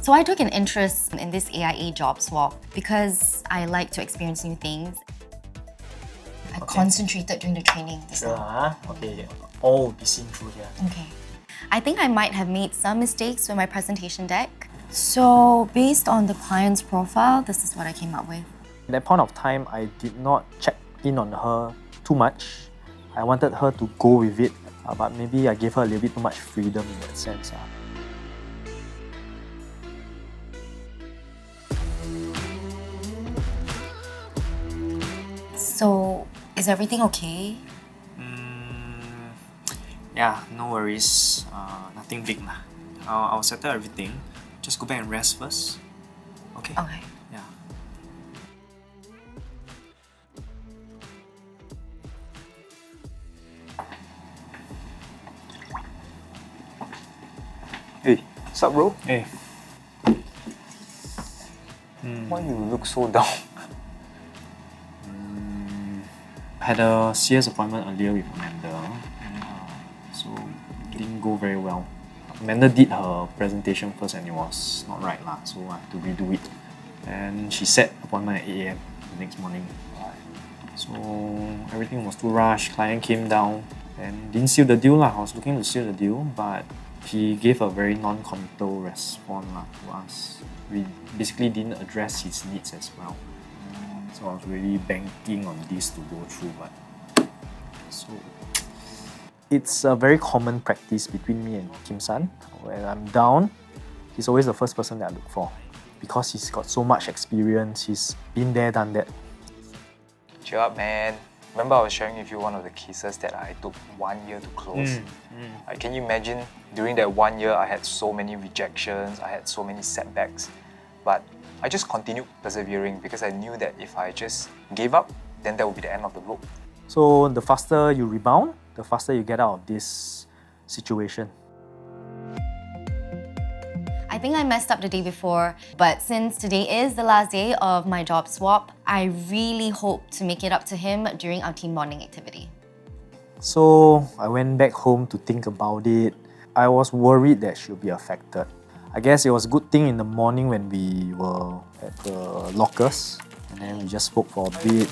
So I took an interest in this AIA job swap because I like to experience new things. I concentrated during the training. Okay. All will be seen through here. Okay. I think I might have made some mistakes with my presentation deck. So based on the client's profile, this is what I came up with. At that point of time, I did not check in on her too much. I wanted her to go with it, but maybe I gave her a little bit too much freedom in that sense. So, is everything okay? Yeah, no worries. Nothing big lah. I'll settle everything. Just go back and rest first. Okay? Okay. Yeah. Hey, what's up, bro? Hey. Why you look so down? I had a CS appointment earlier with Amanda, so it didn't go very well. Amanda did her presentation first and it was not right lah, so I had to redo it. And she set appointment at 8 AM the next morning. So everything was too rushed. Client came down and didn't seal the deal lah. I was looking to seal the deal, but he gave a very non-committal response lah to us. We basically didn't address his needs as well. So I was really banking on this to go through, but so it's a very common practice between me and Kim San. When I'm down, he's always the first person that I look for because he's got so much experience. He's been there, done that. Cheer up, man. Remember I was sharing with you one of the cases that I took 1 year to close? Can you imagine during that 1 year I had so many rejections, I had so many setbacks, but I just continued persevering because I knew that if I just gave up, then that would be the end of the rope. So the faster you rebound, the faster you get out of this situation. I think I messed up the day before, but since today is the last day of my job swap, I really hope to make it up to him during our team bonding activity. So I went back home to think about it. I was worried that she'll be affected. I guess it was a good thing in the morning when we were at the lockers and then we just spoke for a bit.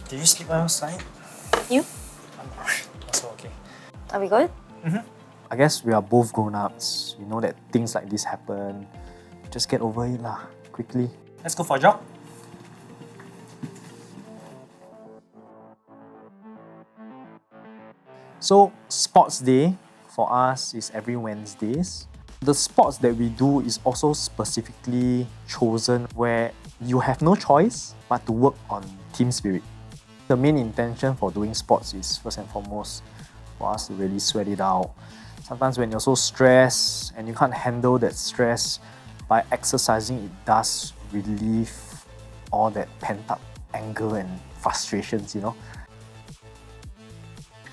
Did you sleep outside? You? I'm alright. Also okay. Are we good? I guess we are both grown-ups. We know that things like this happen. Just get over it lah, quickly. Let's go for a jog. So, sports day for us is every Wednesdays. The sports that we do is also specifically chosen where you have no choice but to work on team spirit. The main intention for doing sports is first and foremost for us to really sweat it out. Sometimes when you're so stressed and you can't handle that stress, by exercising it does relieve all that pent-up anger and frustrations, you know.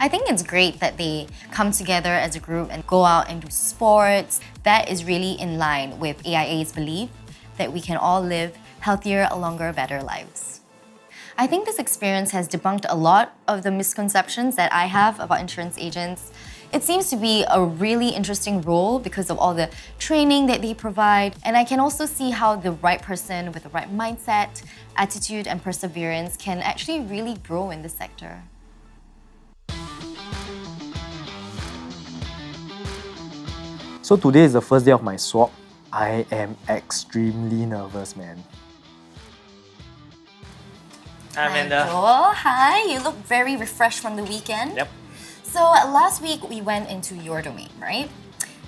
I think it's great that they come together as a group and go out and do sports. That is really in line with AIA's belief that we can all live healthier, longer, better lives. I think this experience has debunked a lot of the misconceptions that I have about insurance agents. It seems to be a really interesting role because of all the training that they provide, and I can also see how the right person with the right mindset, attitude, and perseverance can actually really grow in this sector. So today is the first day of my swap. I am extremely nervous, man. Hi, Amanda. Joel. Hi, you look very refreshed from the weekend. Yep. So last week we went into your domain, right?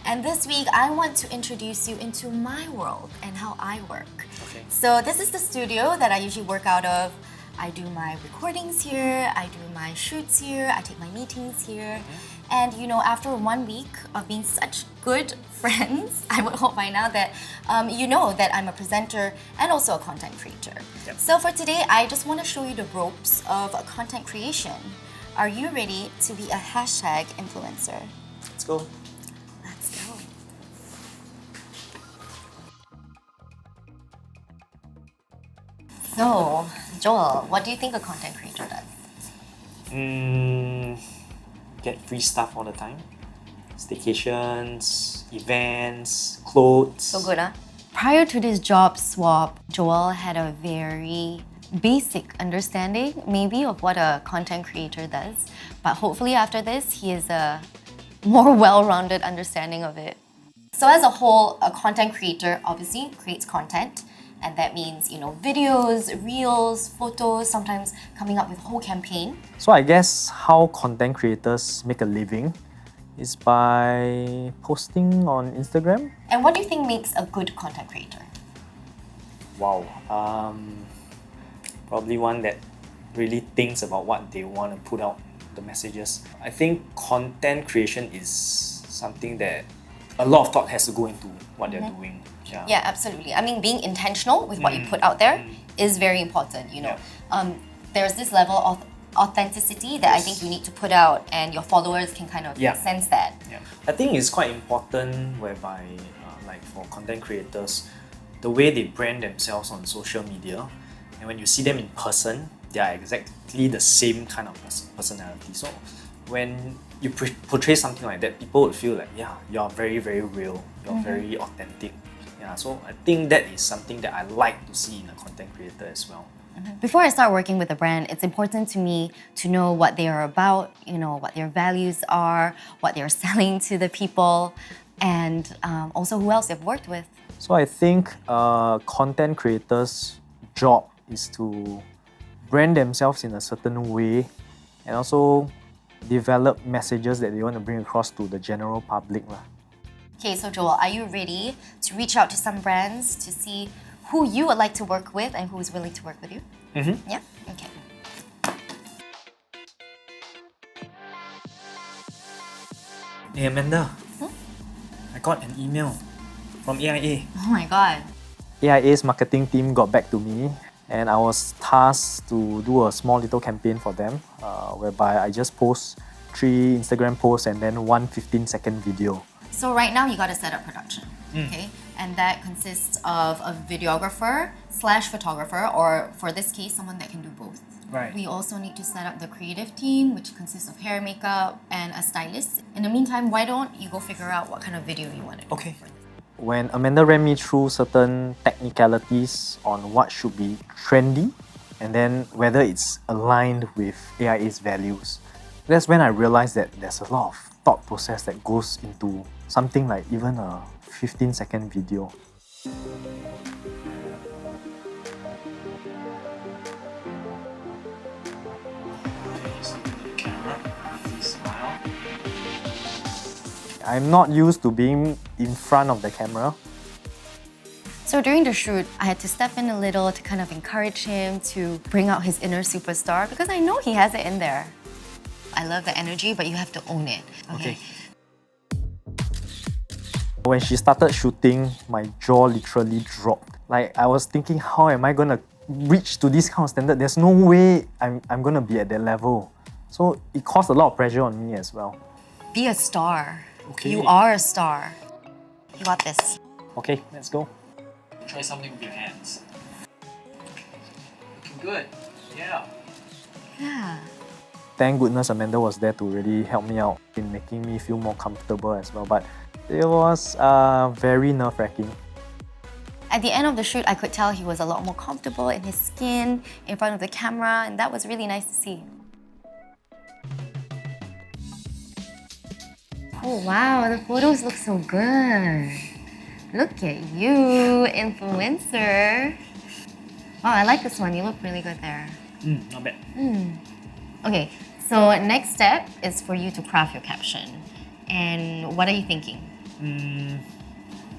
And this week I want to introduce you into my world and how I work. Okay. So this is the studio that I usually work out of. I do my recordings here, I do my shoots here, I take my meetings here. And you know, after 1 week of being such good friends, I would hope by now that you know that I'm a presenter and also a content creator. Yep. So for today, I just want to show you the ropes of content creation. Are you ready to be a hashtag influencer? Let's go. Let's go. So, Joel, what do you think a content creator does? Get free stuff all the time. Staycations, events, clothes. So good, huh? prior to this job swap, Joel had a very basic understanding, maybe, of what a content creator does. But hopefully, after this, he has a more well rounded understanding of it. So, as a whole, a content creator obviously creates content. And that means, videos, reels, photos, sometimes coming up with a whole campaign. So I guess how content creators make a living is by posting on Instagram. And what do you think makes a good content creator? Wow. Probably one that really thinks about what they want to put out, the messages. I think content creation is something that a lot of thought has to go into what they're doing. Yeah, absolutely. I mean, being intentional with what you put out there is very important, There's this level of authenticity that I think you need to put out, and your followers can kind of sense that. Yeah. I think it's quite important whereby, like for content creators, the way they brand themselves on social media, and when you see them in person, they are exactly the same kind of personality. So when you portray something like that, people would feel like, yeah, you're very, very real, you're very authentic. Yeah, so I think that is something that I like to see in a content creator as well. Before I start working with a brand, it's important to me to know what they are about, what their values are, what they're selling to the people, and also who else they've worked with. So I think content creators' job is to brand themselves in a certain way and also develop messages that they want to bring across to the general public. Okay, so Joel, are you ready to reach out to some brands to see who you would like to work with and who is willing to work with you? Yeah? Okay. Hey Amanda, I got an email from AIA. Oh my god. AIA's marketing team got back to me and I was tasked to do a small little campaign for them whereby I just post 3 Instagram posts and then one 15-second video. So right now you got to set up production, okay? And that consists of a videographer / photographer, or for this case, someone that can do both. Right. We also need to set up the creative team, which consists of hair, makeup, and a stylist. In the meantime, why don't you go figure out what kind of video you want to do? Okay. When Amanda ran me through certain technicalities on what should be trendy and then whether it's aligned with AIA's values, that's when I realized that there's a lot of thought process that goes into something like even a 15-second video. I'm not used to being in front of the camera. So during the shoot, I had to step in a little to kind of encourage him to bring out his inner superstar because I know he has it in there. I love the energy, but you have to own it. Okay. When she started shooting, my jaw literally dropped. Like I was thinking, how am I gonna reach to this kind of standard? There's no way I'm gonna be at that level. So it caused a lot of pressure on me as well. Be a star. Okay. You are a star. You got this. Okay, let's go. Try something with your hands. Looking good. Yeah. Yeah. Thank goodness Amanda was there to really help me out in making me feel more comfortable as well. But it was very nerve-wracking. At the end of the shoot, I could tell he was a lot more comfortable in his skin, in front of the camera, and that was really nice to see. Oh wow, the photos look so good. Look at you, influencer. Wow, I like this one. You look really good there. Not bad. Okay, so next step is for you to craft your caption. And what are you thinking?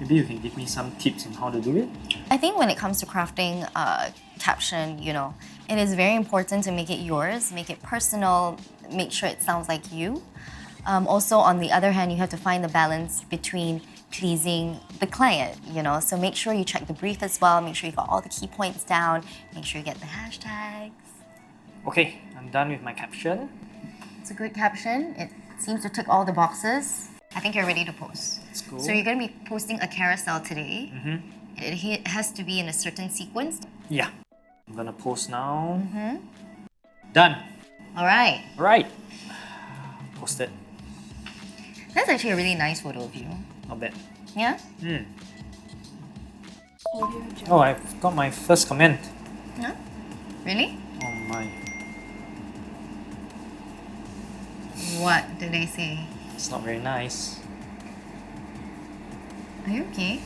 Maybe you can give me some tips on how to do it? I think when it comes to crafting a caption, it is very important to make it yours, make it personal, make sure it sounds like you. Also, on the other hand, you have to find the balance between pleasing the client, So make sure you check the brief as well, make sure you got all the key points down, make sure you get the hashtags. Okay, I'm done with my caption. It's a good caption. It seems to tick all the boxes. I think you're ready to post. Let's go. So you're going to be posting a carousel today. It has to be in a certain sequence. Yeah. I'm gonna post now. Done. All right. Right. Posted. That's actually a really nice photo of you. Not bad. Yeah? Oh, I've got my first comment. Huh? Really? Oh my. What did they say? It's not very nice. Are you okay?